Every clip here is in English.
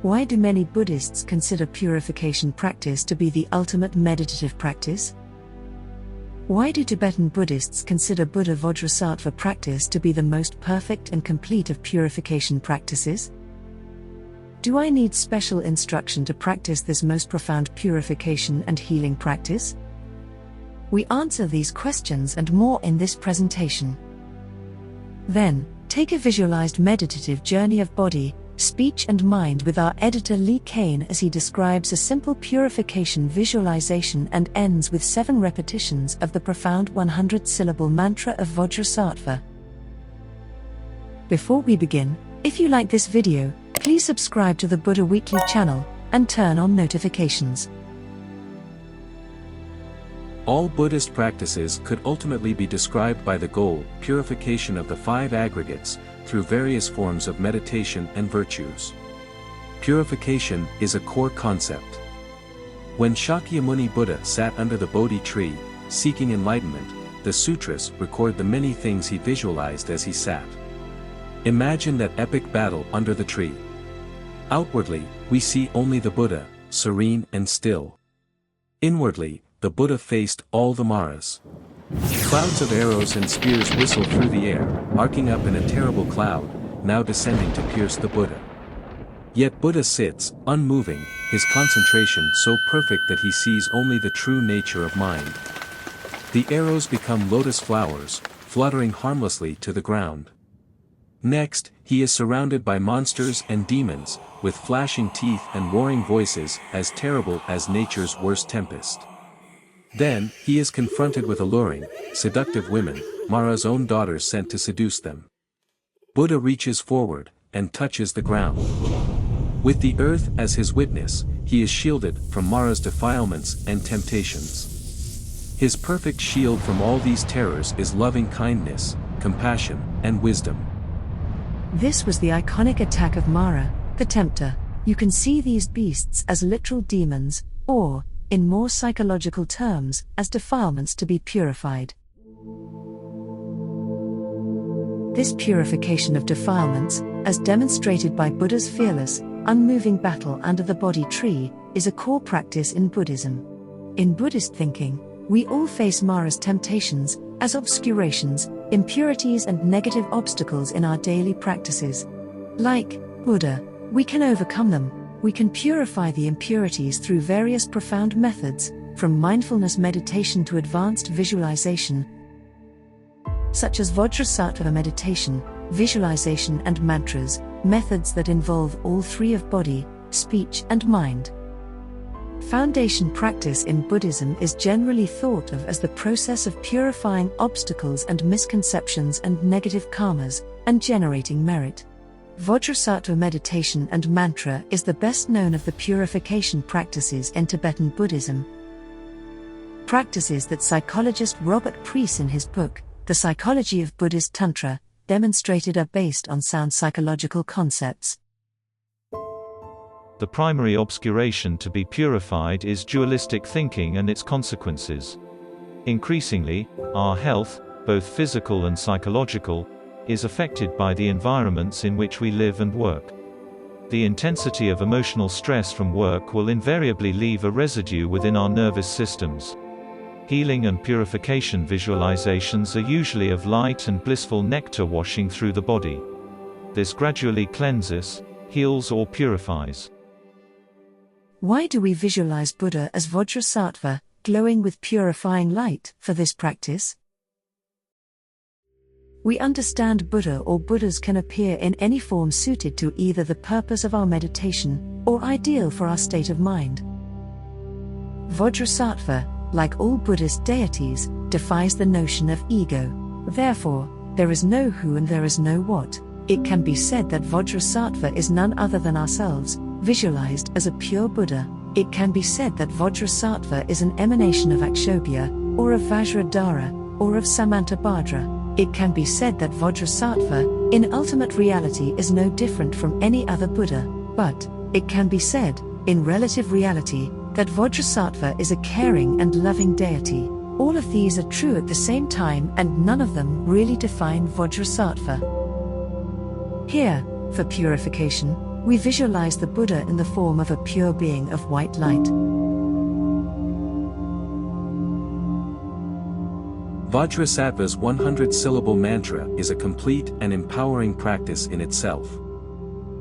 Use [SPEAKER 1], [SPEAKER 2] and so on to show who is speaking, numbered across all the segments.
[SPEAKER 1] Why do many Buddhists consider purification practice to be the ultimate meditative practice? Why do Tibetan Buddhists consider Buddha Vajrasattva practice to be the most perfect and complete of purification practices? Do I need special instruction to practice this most profound purification and healing practice? We answer these questions and more in this presentation. Then, take a visualized meditative journey of body, speech and mind with our editor Lee Kane as he describes a simple purification visualization and ends with 7 repetitions of the profound 100-syllable mantra of Vajrasattva. Before we begin, if you like this video, please subscribe to the Buddha Weekly channel and turn on notifications.
[SPEAKER 2] All Buddhist practices could ultimately be described by the goal, purification of the 5 aggregates, through various forms of meditation and virtues. Purification is a core concept. When Shakyamuni Buddha sat under the Bodhi tree, seeking enlightenment, the sutras record the many things he visualized as he sat. Imagine that epic battle under the tree. Outwardly, we see only the Buddha, serene and still. Inwardly, the Buddha faced all the Maras. Clouds of arrows and spears whistle through the air, arcing up in a terrible cloud, now descending to pierce the Buddha. Yet Buddha sits, unmoving, his concentration so perfect that he sees only the true nature of mind. The arrows become lotus flowers, fluttering harmlessly to the ground. Next, he is surrounded by monsters and demons, with flashing teeth and roaring voices as terrible as nature's worst tempest. Then, he is confronted with alluring, seductive women, Mara's own daughters sent to seduce them. Buddha reaches forward, and touches the ground. With the earth as his witness, he is shielded from Mara's defilements and temptations. His perfect shield from all these terrors is loving kindness, compassion, and wisdom.
[SPEAKER 1] This was the iconic attack of Mara, the tempter. You can see these beasts as literal demons, or, in more psychological terms, as defilements to be purified. This purification of defilements, as demonstrated by Buddha's fearless, unmoving battle under the Bodhi tree, is a core practice in Buddhism. In Buddhist thinking, we all face Mara's temptations, as obscurations, impurities and negative obstacles in our daily practices. Like Buddha, we can overcome them. We can purify the impurities through various profound methods, from mindfulness meditation to advanced visualization, such as Vajrasattva meditation, visualization and mantras, methods that involve all 3 of body, speech and mind. Foundation practice in Buddhism is generally thought of as the process of purifying obstacles and misconceptions and negative karmas, and generating merit. Vajrasattva meditation and mantra is the best known of the purification practices in Tibetan Buddhism. Practices that psychologist Robert Preece in his book, The Psychology of Buddhist Tantra, demonstrated are based on sound psychological concepts.
[SPEAKER 3] The primary obscuration to be purified is dualistic thinking and its consequences. Increasingly, our health, both physical and psychological, is affected by the environments in which we live and work. The intensity of emotional stress from work will invariably leave a residue within our nervous systems. Healing and purification visualizations are usually of light and blissful nectar washing through the body. This gradually cleanses, heals or purifies.
[SPEAKER 1] Why do we visualize Buddha as Vajrasattva, glowing with purifying light, for this practice? We understand Buddha or Buddhas can appear in any form suited to either the purpose of our meditation, or ideal for our state of mind. Vajrasattva, like all Buddhist deities, defies the notion of ego. Therefore, there is no who and there is no what. It can be said that Vajrasattva is none other than ourselves, visualized as a pure Buddha. It can be said that Vajrasattva is an emanation of Akshobhya, or of Vajradhara, or of Samantabhadra. It can be said that Vajrasattva, in ultimate reality, is no different from any other Buddha, but it can be said, in relative reality, that Vajrasattva is a caring and loving deity. All of these are true at the same time, and none of them really define Vajrasattva. Here, for purification, we visualize the Buddha in the form of a pure being of white light.
[SPEAKER 2] Vajrasattva's 100-syllable mantra is a complete and empowering practice in itself.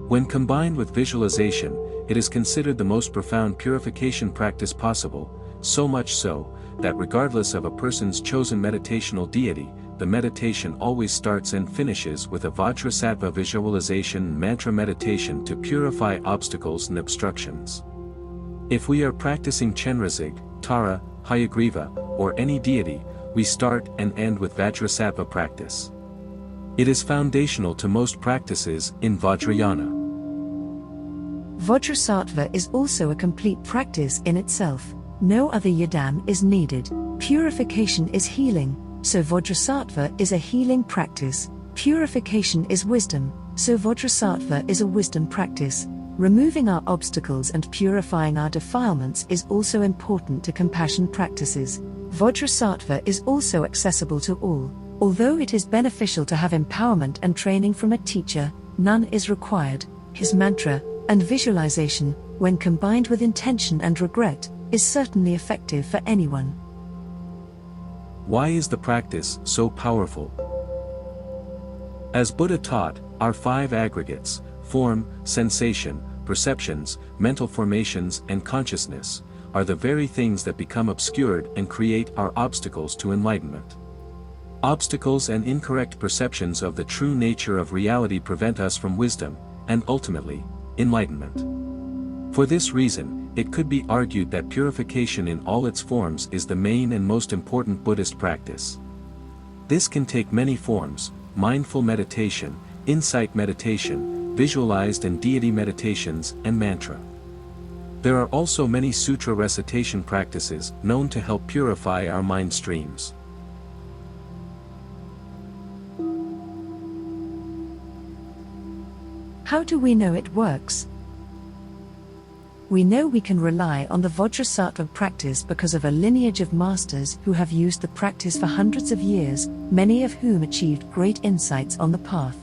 [SPEAKER 2] When combined with visualization, it is considered the most profound purification practice possible, so much so, that regardless of a person's chosen meditational deity, the meditation always starts and finishes with a Vajrasattva visualization mantra meditation to purify obstacles and obstructions. If we are practicing Chenrezig, Tara, Hayagriva, or any deity, we start and end with Vajrasattva practice. It is foundational to most practices in Vajrayana.
[SPEAKER 1] Vajrasattva is also a complete practice in itself. No other yidam is needed. Purification is healing, so Vajrasattva is a healing practice. Purification is wisdom, so Vajrasattva is a wisdom practice. Removing our obstacles and purifying our defilements is also important to compassion practices. Vajrasattva is also accessible to all. Although it is beneficial to have empowerment and training from a teacher, none is required. His mantra and visualization, when combined with intention and regret, is certainly effective for anyone.
[SPEAKER 2] Why is the practice so powerful? As Buddha taught, our 5 aggregates, form, sensation, perceptions, mental formations, and consciousness, are the very things that become obscured and create our obstacles to enlightenment. Obstacles and incorrect perceptions of the true nature of reality prevent us from wisdom, and ultimately, enlightenment. For this reason, it could be argued that purification in all its forms is the main and most important Buddhist practice. This can take many forms: mindful meditation, insight meditation, visualized and deity meditations, and mantra. There are also many sutra recitation practices known to help purify our mind streams.
[SPEAKER 1] How do we know it works? We know we can rely on the Vajrasattva practice because of a lineage of masters who have used the practice for hundreds of years, many of whom achieved great insights on the path.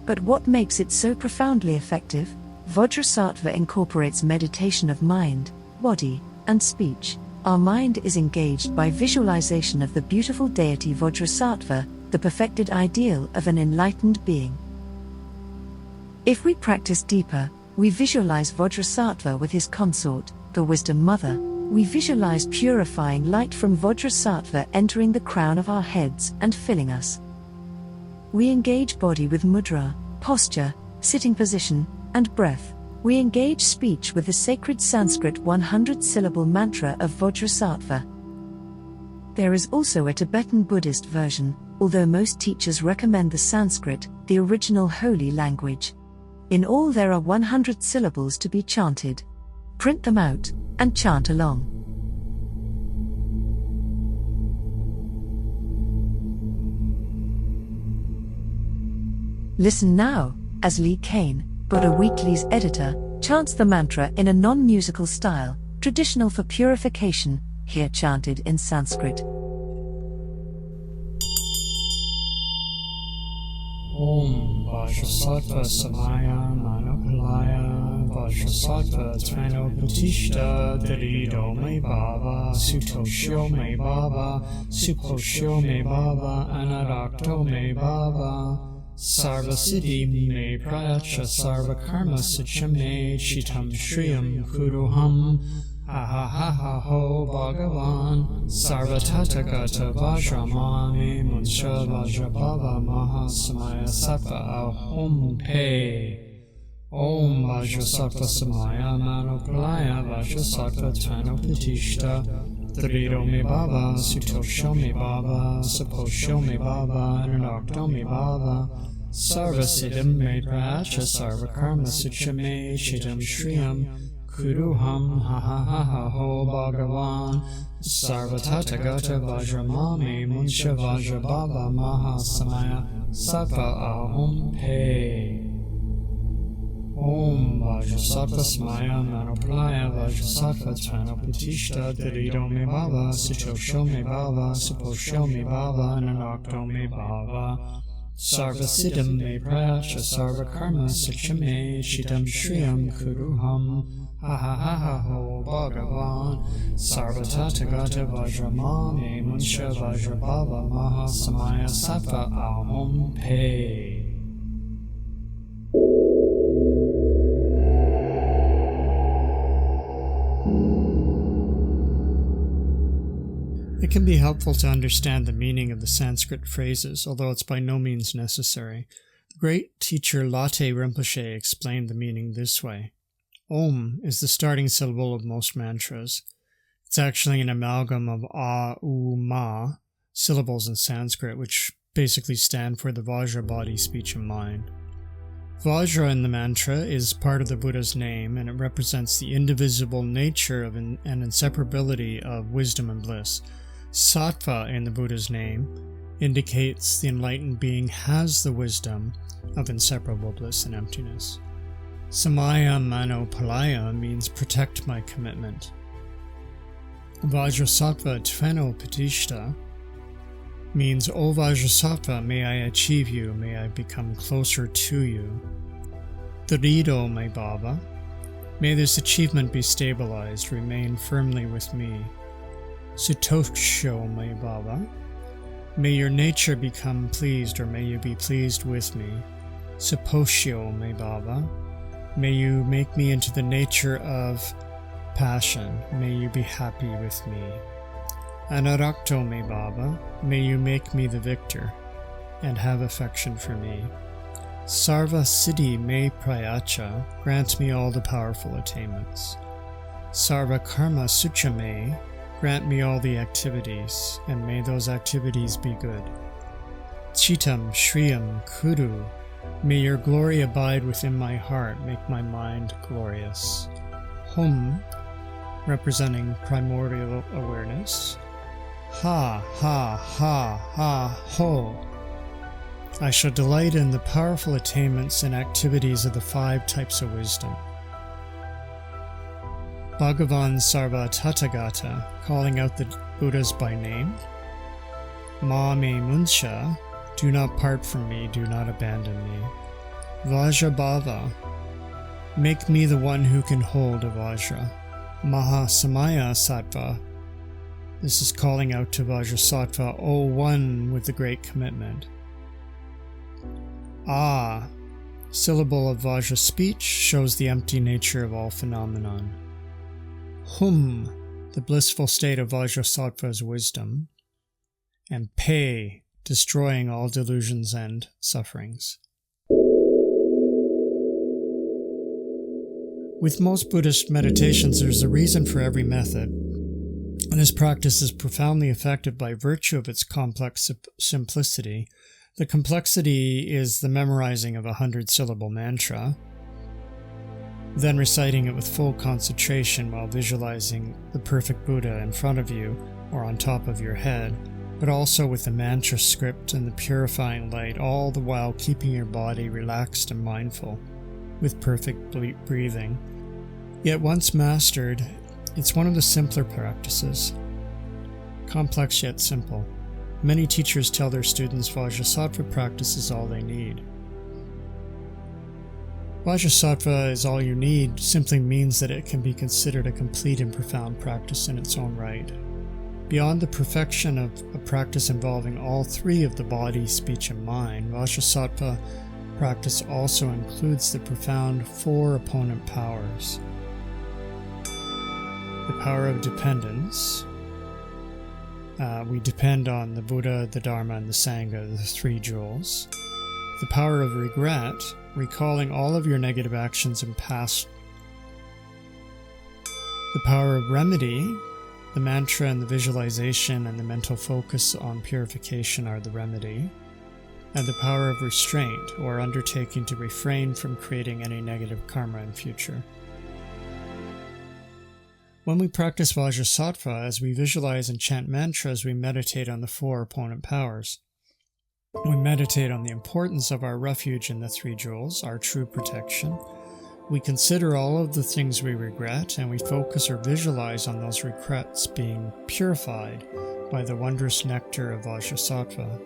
[SPEAKER 1] But what makes it so profoundly effective? Vajrasattva incorporates meditation of mind, body, and speech. Our mind is engaged by visualization of the beautiful deity Vajrasattva, the perfected ideal of an enlightened being. If we practice deeper, we visualize Vajrasattva with his consort, the Wisdom Mother. We visualize purifying light from Vajrasattva entering the crown of our heads and filling us. We engage body with mudra, posture, sitting position, and breath. We engage speech with the sacred Sanskrit 100-syllable mantra of Vajrasattva. There is also a Tibetan Buddhist version, although most teachers recommend the Sanskrit, the original holy language. In all there are 100 syllables to be chanted. Print them out, and chant along. Listen now, as Lee Kane, Buddha Weekly's editor, chants the mantra in a non-musical style, traditional for purification, here chanted in Sanskrit.
[SPEAKER 4] Om Vajrasattva Samaya Manopalaya Vajrasattva Tranopatishta Darido Me Baba Sutosho Me Baba Suposho Me Baba Anarakto Me Baba Sarva Siddhi Me Prayacha Sarva Karma Sicha Me Chitam Shriyam Kuruham Ha ha ha ha ho Bhagavan Sarva Tathagata Vajramami Munsha Vajrabhava Mahasamaya Sattva Ahom Pe Om Vajrasattva Samaya Manopalaya Vajrasattva Tranopatishta Darido Me Baba Sutosho Me Baba Saposho Me Baba Ananakto Me Baba Sarva Siddham Me Prayacha Sarva Karma Sicha Me Chitam Shriyam Kuruham ha ha ha ha ho Bhagavan Sarva Tathagata Vajramami Munsha Vajrabhava Mahasamaya Sattva Ahom Pe Om Vajrasattva Samaya Manopalaya Vajrasattva Tranopatishta Darido Me Baba Sutosho Me Baba Suposho Me Baba Nanakto Me Baba Sarva siddham me prayacha sarva karma sikshame shitam shriyam kuruham ha ha ha ha ho bhagavan sarva tathagata vajrama me munsha vajrabhava maha samaya sattva aham pe. It can be helpful to understand the meaning of the Sanskrit phrases, although it's by no means necessary. The great teacher Latte Rinpoche explained the meaning this way. Om is the starting syllable of most mantras. It's actually an amalgam of A, U, Ma syllables in Sanskrit, which basically stand for the Vajra body, speech, and mind. Vajra in the mantra is part of the Buddha's name, and it represents the indivisible nature of and inseparability of wisdom and bliss. Sattva in the Buddha's name indicates the enlightened being has the wisdom of inseparable bliss and emptiness. Samaya Mano Palaya means protect my commitment. Vajrasattva Tveno Patishta means, O Vajrasattva, may I achieve you, may I become closer to you. Darido me Baba, may this achievement be stabilized, remain firmly with me. Sitoksho me Baba, may your nature become pleased, or may you be pleased with me. Saposhyo me Baba, may you make me into the nature of passion, may you be happy with me. Anarakto me Baba, may you make me the victor, and have affection for me. Sarva Siddhi me Prayacha, grant me all the powerful attainments. Sarva Karma Sucha me, grant me all the activities, and may those activities be good. Chitam Shriyam Kuru, may your glory abide within my heart, make my mind glorious. Hum, representing primordial awareness. Ha, ha, ha, ha, ho. I shall delight in the powerful attainments and activities of the 5 types of wisdom. Bhagavan Sarva Tathagata, calling out the Buddhas by name. Ma me munsha, do not part from me, do not abandon me. Vajrabhava, make me the one who can hold a Vajra. Mahasamaya Sattva, this is calling out to Vajrasattva, O one with the great commitment. Ah, syllable of Vajra speech, shows the empty nature of all phenomenon. Hum, the blissful state of Vajrasattva's wisdom. And Pe, destroying all delusions and sufferings. With most Buddhist meditations, there's a reason for every method, and this practice is profoundly effective by virtue of its complex simplicity. The complexity is the memorizing of a 100-syllable mantra, then reciting it with full concentration while visualizing the perfect Buddha in front of you or on top of your head, but also with the mantra script and the purifying light, all the while keeping your body relaxed and mindful, with perfect breathing. Yet once mastered, it's one of the simpler practices. Complex yet simple. Many teachers tell their students Vajrasattva practice is all they need. Vajrasattva is all you need simply means that it can be considered a complete and profound practice in its own right. Beyond the perfection of a practice involving all 3 of the body, speech, and mind, Vajrasattva practice also includes the profound 4 opponent powers. The power of dependence. We depend on the Buddha, the Dharma, and the Sangha, the 3 jewels. The power of regret, recalling all of your negative actions and past. The power of remedy, the mantra and the visualization and the mental focus on purification are the remedy. And the power of restraint, or undertaking to refrain from creating any negative karma in future. When we practice Vajrasattva, as we visualize and chant mantras, we meditate on the 4 opponent powers. We meditate on the importance of our refuge in the 3 jewels, our true protection. We consider all of the things we regret, and we focus or visualize on those regrets being purified by the wondrous nectar of Vajrasattva.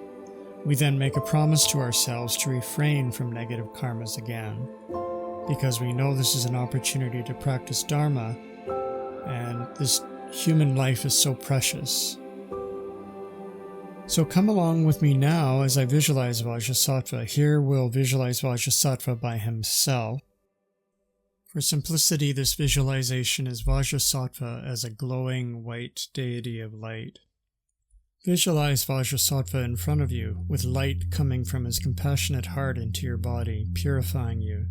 [SPEAKER 4] We then make a promise to ourselves to refrain from negative karmas again, because we know this is an opportunity to practice Dharma, and this human life is so precious. So come along with me now as I visualize Vajrasattva. Here we'll visualize Vajrasattva by himself. For simplicity, this visualization is Vajrasattva as a glowing white deity of light. Visualize Vajrasattva in front of you, with light coming from his compassionate heart into your body, purifying you.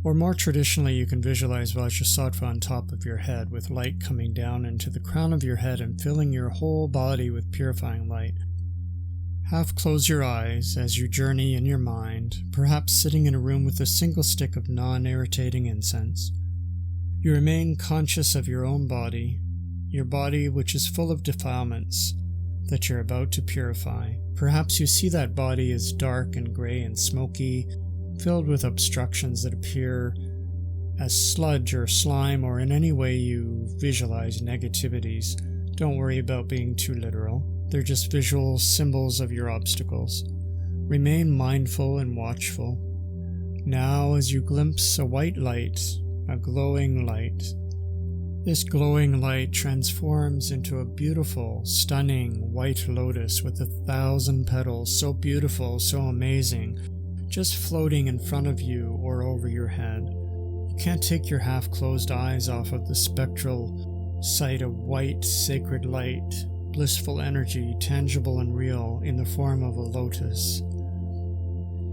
[SPEAKER 4] Or more traditionally, you can visualize Vajrasattva on top of your head, with light coming down into the crown of your head and filling your whole body with purifying light. Half close your eyes as you journey in your mind, perhaps sitting in a room with a single stick of non-irritating incense. You remain conscious of your own body, your body which is full of defilements that you're about to purify. Perhaps you see that body as dark and gray and smoky, filled with obstructions that appear as sludge or slime, or in any way you visualize negativities. Don't worry about being too literal. They're just visual symbols of your obstacles. Remain mindful and watchful. Now, as you glimpse a white light, a glowing light, this glowing light transforms into a beautiful, stunning white lotus with 1,000 petals, so beautiful, so amazing, just floating in front of you or over your head. You can't take your half-closed eyes off of the spectral sight of white, sacred light, blissful energy, tangible and real, in the form of a lotus.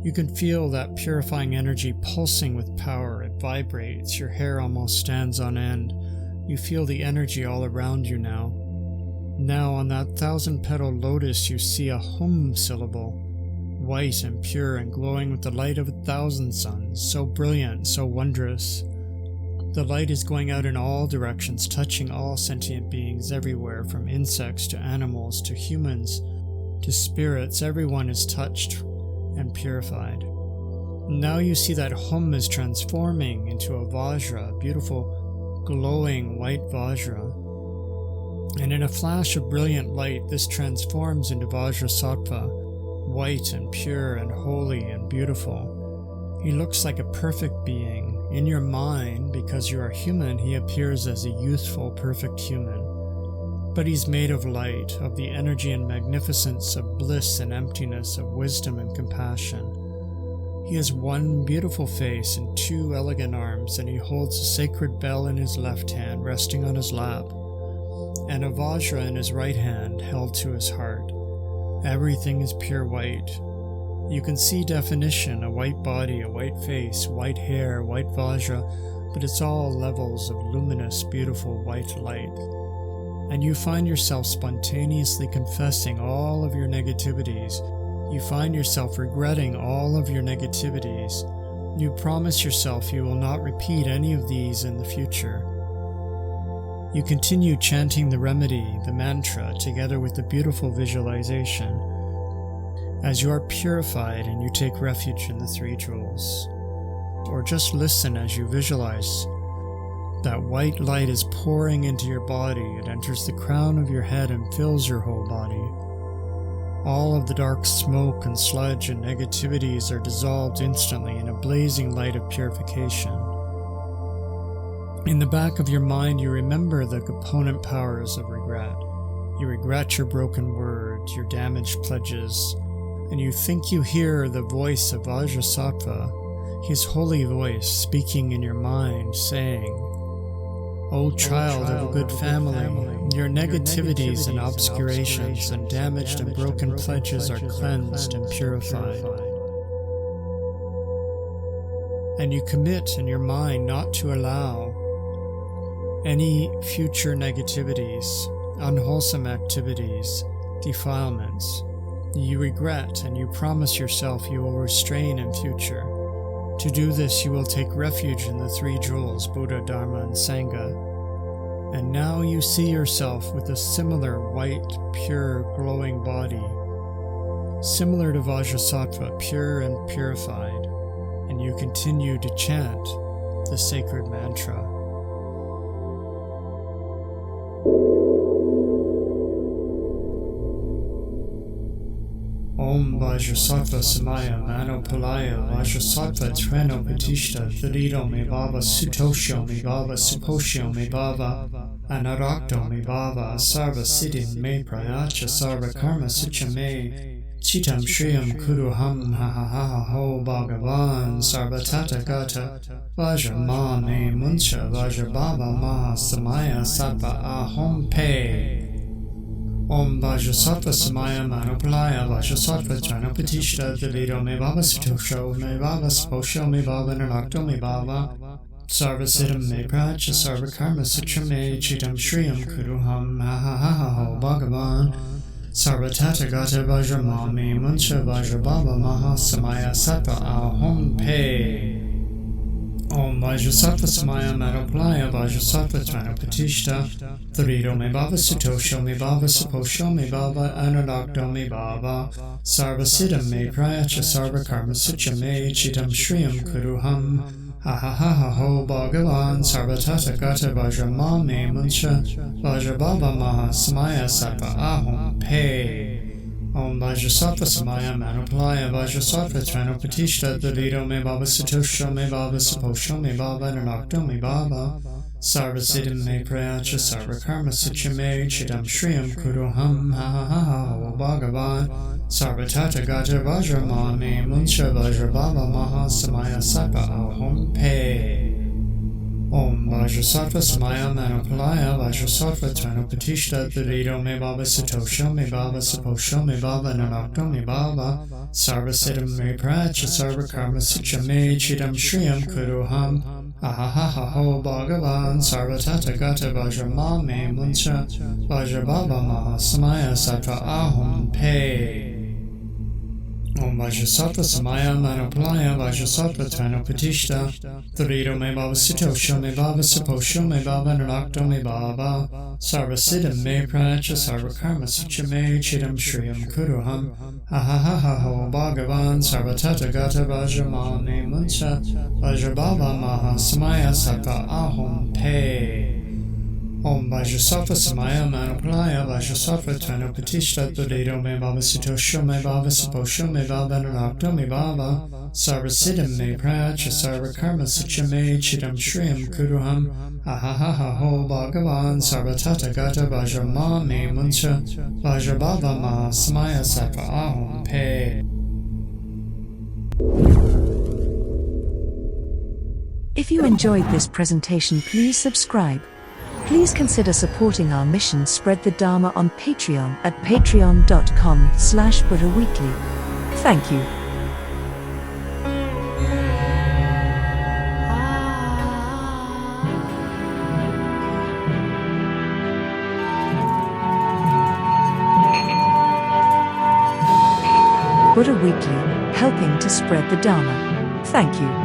[SPEAKER 4] You can feel that purifying energy pulsing with power. It vibrates. Your hair almost stands on end. You feel the energy all around you now. Now on that 1,000-petal lotus you see a hum syllable, white and pure and glowing with the light of 1,000 suns, so brilliant, so wondrous. The light is going out in all directions, touching all sentient beings everywhere, from insects to animals to humans to spirits. Everyone is touched and purified. Now you see that hum is transforming into a Vajra, a beautiful glowing white Vajra. And in a flash of brilliant light, this transforms into Vajrasattva, white and pure and holy and beautiful. He looks like a perfect being. In your mind, because you are human, he appears as a youthful, perfect human. But he's made of light, of the energy and magnificence of bliss and emptiness, of wisdom and compassion. He has one beautiful face and 2 elegant arms, and he holds a sacred bell in his left hand, resting on his lap, and a Vajra in his right hand, held to his heart. Everything is pure white. You can see definition, a white body, a white face, white hair, white Vajra, but it's all levels of luminous, beautiful white light. And you find yourself spontaneously confessing all of your negativities. You find yourself regretting all of your negativities. You promise yourself you will not repeat any of these in the future. You continue chanting the remedy, the mantra, together with the beautiful visualization, as you are purified and you take refuge in the 3 jewels. Or just listen as you visualize that white light is pouring into your body. It enters the crown of your head and fills your whole body. All of the dark smoke and sludge and negativities are dissolved instantly in a blazing light of purification. In the back of your mind, you remember the component powers of regret. You regret your broken words, your damaged pledges, and you think you hear the voice of Vajrasattva, his holy voice speaking in your mind, saying, "O child of a good family, your negativities and obscurations and damaged and broken pledges are cleansed and purified." And you commit in your mind not to allow any future negativities, unwholesome activities, defilements. You regret and you promise yourself you will restrain in future. To do this, you will take refuge in the 3 jewels, Buddha, Dharma, and Sangha. And now you see yourself with a similar white, pure, glowing body, similar to Vajrasattva, pure and purified, and you continue to chant the sacred mantra. Om Vajrasattva Samaya Manopalaya Vajrasattva Treno Patishta Tharido Me Bhava Sutosho Me Bhava Suposho Me Bhava Anarakto Me Bhava Sarva Siddhim Me Prayacha Sarva Karma Sucha Me Chitam Shriyam Kuruham Ha Ha Ha Ha Ho Bhagavan Sarva Tata Gata Vajra Ma Me Muncha Vajra Bhava Maha Samaya Sattva Ahom Pe Om Vajrasattva Samaya Manopalaya Vajrasattva Tranapatishta Thalido Me Bhava Sutosho Me Bhava Saposho Me Bhava Narakto Me Bhava Sarva Siddham Me Pracha Sarva Karma Sutra Me Chitam Shriyam Kuruham Ha Ha Ha Ha Ho Bhagavan Sarva Tata Gata Vajra Ma Me Muncha Vajra Bhava Maha Samaya Sattva Ahom Pe Om Vajrasattva Samaya Manopalaya Vajrasattva Tranapatishta Tharido Me Bhava Sutosho Me Bhava Saposho Me Bhava Ananakto Me Bhava Sarva Siddham Me Prayacha Sarva Karma Sucha Me Chitam Shriyam Kuruham Ha Ha Ha Ha Ho Bhagavan Sarva Tata Gata Vajra Ma Me Muncha Vajra Bhava Maha Samaya Sattva Ahom Pe Om Vajrasattva Samaya Manopalaya Vajrasattva Tranapatishta Thalido Me Bhava Sutosho Me Bhava Saposho Me Bhava Nanakto Me Bhava Sarva Siddham Me Prayacha Sarva Karma Sucha Me Chitam Shriyam Kuruham Ha Ha Ha Ha Ho Bhagavan Sarva Tata Gata Vajra Ma Me Muncha Vajra Bhava Maha Samaya Sattva Ahom Pe Om Vajrasattva Samaya Manopalaya Vajrasattva Tranapatishta Thalido Me Bhava Sutosho Me Bhava Saposho Me Bhava Nanakto Me Bhava Sarva Siddham Me Pracha Sarva Karma Sucha Me Chitam Shriyam Kuruham Ha Ha Ha Ha Ho Bhagavan Sarva Tata Gata Vajra Ma Me Muncha Vajra Bhava Maha Samaya Sattva Ahom Pe Om Vajrasattva Samaya Manopalaya Vajrasattva Tranapatishta Tharido Me Bhava Sutosho Me Bhava Saposho Me Bhava Nanakto Me Bhava Sarva Siddham Me Pracha Sarva Karma Sucha Me Chitam Shriyam Kuruham Ha Ha Ha Ha Ho Bhagavan Sarva Tata Gata Vajra Ma Me Muncha Vajra Bhava Maha Samaya Sattva Ahom Pe Om Vajrasattva Samaya Manopalaya Vajrasattva Tranapatishta Thalido Me Bhava Sutosho Me Bhava Saposho Me Bhava Nanakto Me Bhava Sarva Siddham Me Pracha Sarva Karma Sucha Me Chitam Shriyam Kuruham Ha Ha Ha Ha Ho Bhagavan Sarva Tata Gata Vajra Ma Me Muncha Vajra Bhava Maha Samaya Sattva Ahom Pe
[SPEAKER 1] If you enjoyed this presentation, please subscribe. Please consider supporting our mission Spread the Dharma on Patreon at patreon.com/BuddhaWeekly. Thank you. Buddha Weekly, helping to spread the Dharma. Thank you.